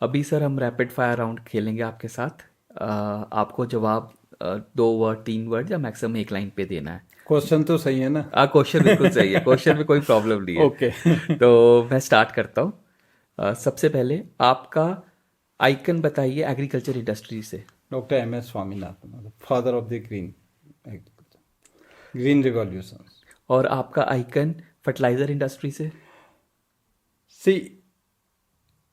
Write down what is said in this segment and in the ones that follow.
अभी सर हम rapid fire round खेलेंगे आपके साथ। आपको जवाब 2 वर्ड 3 वर्ड या मैक्सिमम एक लाइन पे देना है। क्वेश्चन तो सही है ना? क्वेश्चन बिल्कुल सही है, क्वेश्चन में कोई प्रॉब्लम नहीं है। ओके। तो मैं स्टार्ट करता हूँ। सबसे पहले आपका आइकन बताइए एग्रीकल्चर इंडस्ट्री से। Doctor M S Swaminathan, father of the green revolution. और आपका आइकन फर्टिलाइजर इंडस्ट्री से। सी,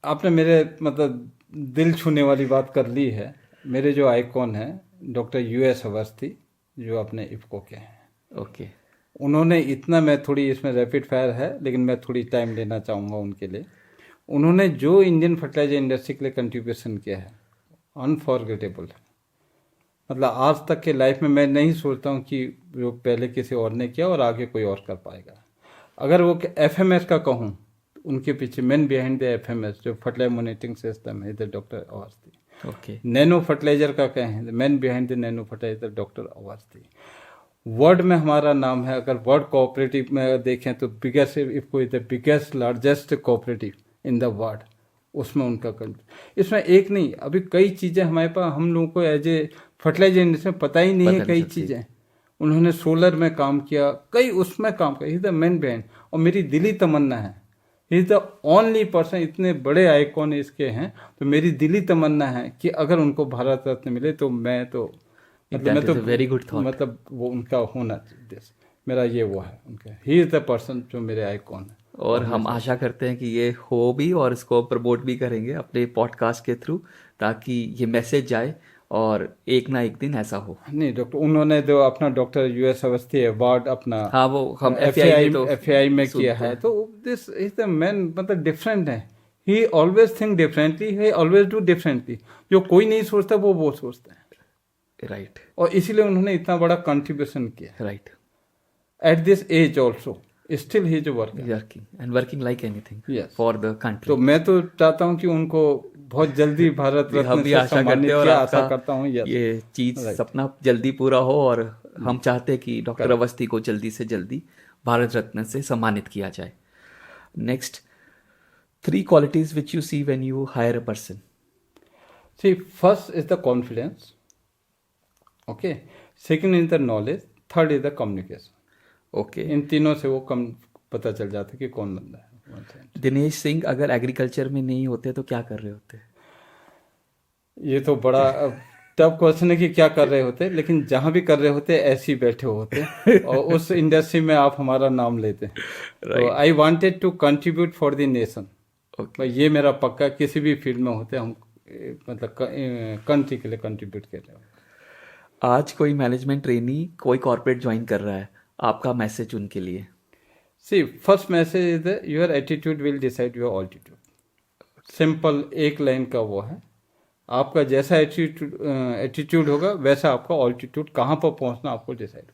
आपने मेरे मतलब दिल छूने वाली बात कर ली है। मेरे जो आइकॉन हैं डॉक्टर यूएस अवस्थी, जो अपने इफ्को के हैं। ओके। उन्होंने इतना, मैं थोड़ी इसमें रैपिड फायर है लेकिन मैं थोड़ी टाइम लेना चाहूँगा उनके लिए। उन्होंने जो इंडियन फर्टिलाइजर इंडस्ट्री के लिए कंट्रीब्यूशन किया है, अनफॉरगेटेबल है। मतलब आज तक के लाइफ में मैं नहीं सोचता हूँ कि जो पहले किसी और ने किया और आगे कोई और कर पाएगा। अगर वो एफएमएस का कहूँ, उनके पीछे मैन बिहाइंड द एफएमएस जो फर्टिलाइजर मॉनिटरिंग सिस्टम है, इधर doctor Awasthi. Okay. Nano fertilizer का कहें, man behind the nano fertilizer doctor Awasthi. World में हमारा नाम है। अगर वर्ल्ड कोऑपरेटिव में देखें तो biggest, IFFCO is the biggest largest cooperative in the world, उसमें उनका इसमें एक नहीं, अभी कई चीज़ें हमारे पास, हम लोगों को एज ए फर्टिलाइजर इंडस्ट्री में पता ही नहीं है। पता नहीं कई चलती। चीज़ें उन्होंने सोलर में काम किया, कई उसमें काम किया। ही द मेन ब्रेन। और मेरी दिली तमन्ना है, he is the only person, इतने बड़े आइकॉन इसके हैं, तो मेरी दिली तमन्ना है कि अगर उनको भारत रत्न मिले तो मैं तो मतलब मैं दैट तो is a very good thought. मतलब वो उनका होना चाहिए। मेरा ये वो है उनका, ही इज़ द पर्सन जो मेरे आइकॉन है। और और मैं हम आशा करते हैं कि ये हो भी और इसको प्रमोट भी करेंगे अपने पॉडकास्ट के थ्रू, ताकि ये मैसेज जाए और एक ना एक दिन ऐसा हो। नहीं, डॉक्टर उन्होंने जो अपना डॉक्टर यूएस अवस्थी अवार्ड अपना हाँ, वो हम एफएआई एफएआई में तो एफएआई में किया सुनते है, हैं। तो दिस इज द मैन, मतलब डिफरेंट है। ही always think differently, he always do differently. जो कोई नहीं सोचता वो सोचता है। राइट। और इसीलिए उन्होंने इतना बड़ा कंट्रीब्यूशन किया right. At this age also. Still he जो वर्क है। Working and working like anything yes. For the तो कंट्री। मैं तो चाहता हूँ कि उनको बहुत जल्दी भारत हम रत्न भी से आशा करते सम्मानित हैं और किया, आशा आपका करता हूँ। यस। ये चीज राइट। सपना जल्दी पूरा हो, और हम चाहते हैं कि डॉक्टर करेक्ट। अवस्थी को जल्दी से जल्दी भारत रत्न से सम्मानित किया जाए। Next, 3 qualities which you see when you hire a person. See, first is the confidence, okay. Second is the knowledge, third is the communication. Okay. इन तीनों से वो कम पता चल जाता है कि कौन बंदा है। दिनेश सिंह अगर एग्रीकल्चर में नहीं होते तो क्या कर रहे होते? ये तो बड़ा टफ क्वेश्चन है कि क्या कर रहे होते, लेकिन जहाँ भी कर रहे होते ऐसे ही बैठे होते और उस इंडस्ट्री में आप हमारा नाम लेते। तो right. I wanted to contribute for the nation. Okay. ये मेरा पक्का, किसी भी फील्ड में होते हम मतलब कंट्री के लिए कंट्रीब्यूट कर रहे हो। आज कोई मैनेजमेंट ट्रेनी कोई कॉर्पोरेट ज्वाइन कर रहा है, आपका मैसेज उनके लिए? See, first message is your attitude will decide your altitude. Simple एक लाइन का वो है। आपका जैसा एटीट्यूड होगा वैसा आपका ऑल्टीट्यूड, कहाँ पर पहुंचना आपको डिसाइड।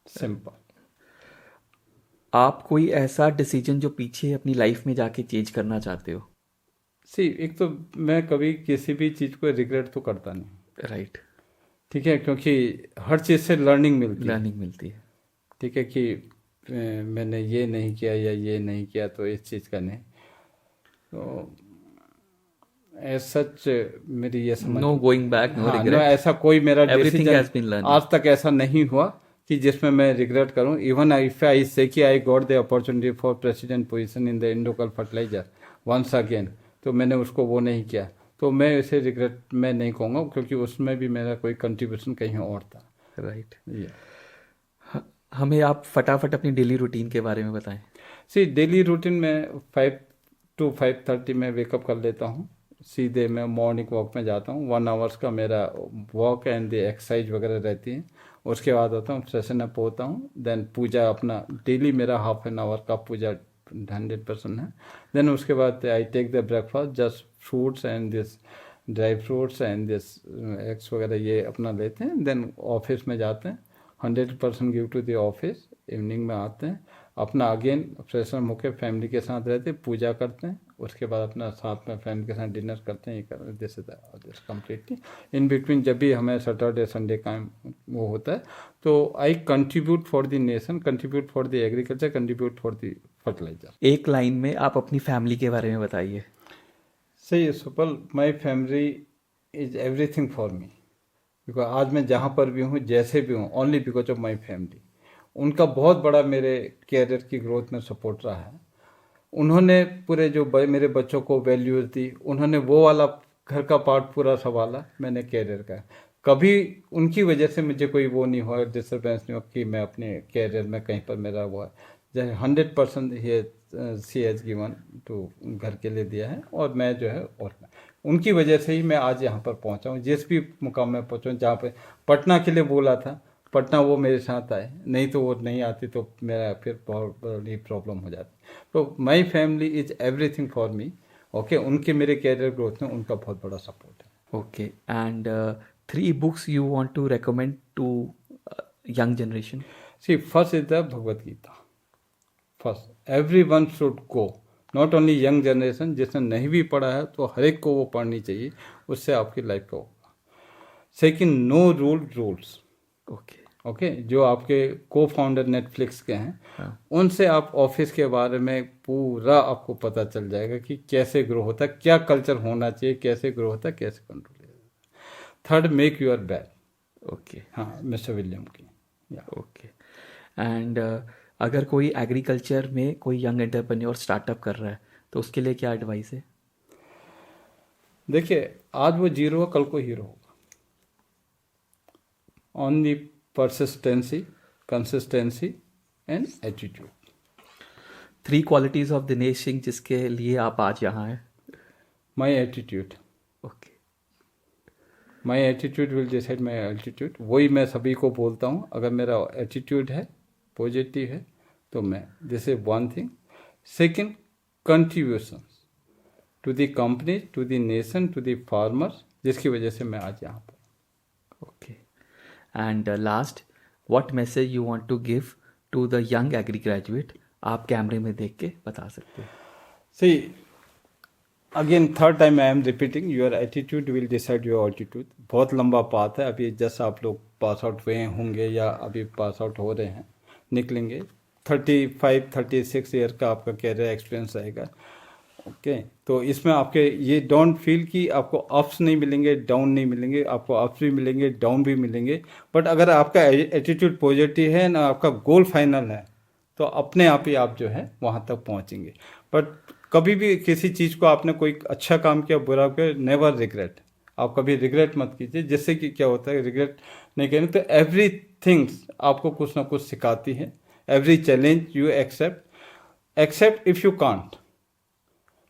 सिंपल। आप कोई ऐसा डिसीजन जो पीछे अपनी लाइफ में जाके चेंज करना चाहते हो? सी, एक तो मैं कभी किसी भी चीज़ को रिग्रेट तो करता नहीं। राइट। ठीक है, क्योंकि हर चीज़ से लर्निंग मिलती है। लर्निंग मिलती है। ठीक है कि मैंने ये नहीं किया या ये नहीं किया तो इस चीज़ का नहीं, तो एज सच मेरी ये समझ। नो गोइंग बैक, नो हाँ, नो, रिग्रेट। ऐसा कोई मेरा everything has been decision learning. आज तक ऐसा नहीं हुआ कि जिसमें मैं रिग्रेट करूं। Even if I say that I got the opportunity for president position in the इंडोकल फर्टिलाइजर वंस अगेन, तो मैंने उसको वो नहीं किया, तो मैं इसे रिग्रेट मैं नहीं कहूँगा, क्योंकि उसमें भी मेरा कोई कंट्रीब्यूशन कहीं और था। राइट। ये हमें आप फटाफट अपनी डेली रूटीन के बारे में बताएं। सी, डेली रूटीन में 5 to 5:30 में वेकअप कर लेता हूँ। सीधे मैं मॉर्निंग वॉक में जाता हूँ। 1 आवर्स का मेरा वॉक एंड द एक्सरसाइज वगैरह रहती है। उसके बाद आता हूँ, फ्रेशन अप होता हूँ, देन पूजा अपना डेली मेरा ½ का पूजा 100% है। देन उसके बाद I take the breakfast, just fruits and this dry fruits and this eggs वगैरह ये अपना लेते हैं। देन ऑफिस में जाते हैं, 100% give to the office. Evening में आते हैं, अपना अगेन फ्रेशन होकर फैमिली के साथ रहते हैं, पूजा करते हैं। उसके बाद अपना साथ में फैमिली के साथ डिनर करते हैं। ये this this completely in between जब भी हमें सैटरडे संडे का वो होता है, तो I contribute for the nation, contribute for the agriculture, contribute for the fertiliser. एक लाइन में आप अपनी फैमिली के बारे में बताइए। सही है सुपल, my family is everything for me. Because आज मैं जहाँ पर भी हूँ, जैसे भी हूँ, only because of my family. उनका बहुत बड़ा मेरे कैरियर की ग्रोथ में सपोर्ट रहा है। उन्होंने पूरे जो मेरे बच्चों को वैल्यूज दी, उन्होंने वो वाला घर का पार्ट पूरा संभाला, मैंने कैरियर का। कभी उनकी वजह से मुझे कोई वो नहीं हुआ, डिस्टर्बेंस नहीं हुआ कि मैं अपने कैरियर में कहीं पर मेरा वो है। जैसे 100% सी एज गिवन टू घर के लिए दिया है, और मैं जो है, और उनकी वजह से ही मैं आज यहाँ पर पहुँचा हूँ, जिस भी मुकाम में पहुँचा हूँ। जहाँ पे पटना के लिए बोला था, पटना वो मेरे साथ आए, नहीं तो वो नहीं आती तो मेरा फिर बहुत बड़ी प्रॉब्लम हो जाती। तो माई family is everything for me. Okay, उनके मेरे कैरियर ग्रोथ में उनका बहुत बड़ा सपोर्ट है। Okay, and 3 books you want to recommend to young generation? See, first is the Bhagavad Gita. First every one should go, not only young generation, जिसने नहीं भी पढ़ा है तो हर एक को वो पढ़नी चाहिए, उससे आपकी लाइफ का होगा। Second, no rules. Okay, okay, जो आपके को फाउंडर नेटफ्लिक्स के हैं, हाँ, उनसे आप ऑफिस के बारे में पूरा आपको पता चल जाएगा कि कैसे ग्रो होता है, क्या कल्चर होना चाहिए, कैसे ग्रो होता है, कैसे control. Third, make your bed. Okay, हाँ, मिस्टर विलियम की। ओके। एंड अगर कोई एग्रीकल्चर में कोई यंग एंटरप्रेन्योर स्टार्टअप कर रहा है तो उसके लिए क्या एडवाइस है? देखिए, आज वो जीरो है, कल को हीरो होगा। Only persistency, consistency and attitude. 3 qualities of Dinesh Singh जिसके लिए आप आज यहाँ हैं। My attitude, okay, my attitude will decide my altitude. वही मैं सभी को बोलता हूँ, अगर मेरा एटीट्यूड है, पॉजिटिव है, तो मैं, this is one thing. Second, contribution to the company, to the nation, to the farmers, जिसकी वजह से मैं आज यहाँ पर। Okay. And last, what message you want to give to the young agri graduate? आप कैमरे में देख के बता सकते हैं। See, again third time I am repeating, your attitude will decide your altitude. बहुत लंबा पाथ है, अभी जैसा आप लोग पास आउट हुए होंगे या अभी पास आउट हो रहे हैं, निकलेंगे, 35-36 ईयर का आपका कैरियर एक्सपीरियंस रहेगा। ओके, तो इसमें आपके ये डोंट फील कि आपको अप्स नहीं मिलेंगे, डाउन नहीं मिलेंगे, आपको अप्स भी मिलेंगे, डाउन भी मिलेंगे। बट अगर आपका एटीट्यूड पॉजिटिव है ना, आपका गोल फाइनल है, तो अपने आप ही आप जो है वहाँ तक पहुँचेंगे। बट कभी भी किसी चीज़ को आपने कोई अच्छा काम किया, बुरा किया, नेवर रिग्रेट। आप कभी रिग्रेट मत कीजिए, जिससे कि क्या होता है, रिग्रेट नहीं करें तो एवरी थिंग्स आपको कुछ ना कुछ सिखाती है। Every challenge you accept if you can't,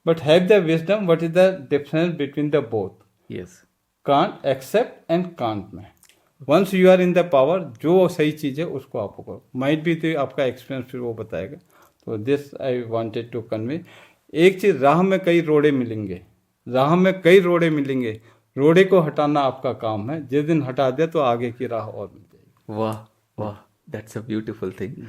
but have the wisdom what is the difference between the both. Yes, can't, accept and can't में once you are in the power, जो सही चीज़ है उसको आपको करो। माइट भी तो आपका एक्सपीरियंस फिर वो बताएगा। तो this I wanted to convey. एक चीज़, राह में कई रोड़े मिलेंगे, राह में कई रोड़े मिलेंगे, रोड़े को हटाना आपका काम है। जिस दिन हटा दिया तो आगे की राह और मिल जाएगी। वाह वाह, दैट्स अ ब्यूटीफुल थिंग।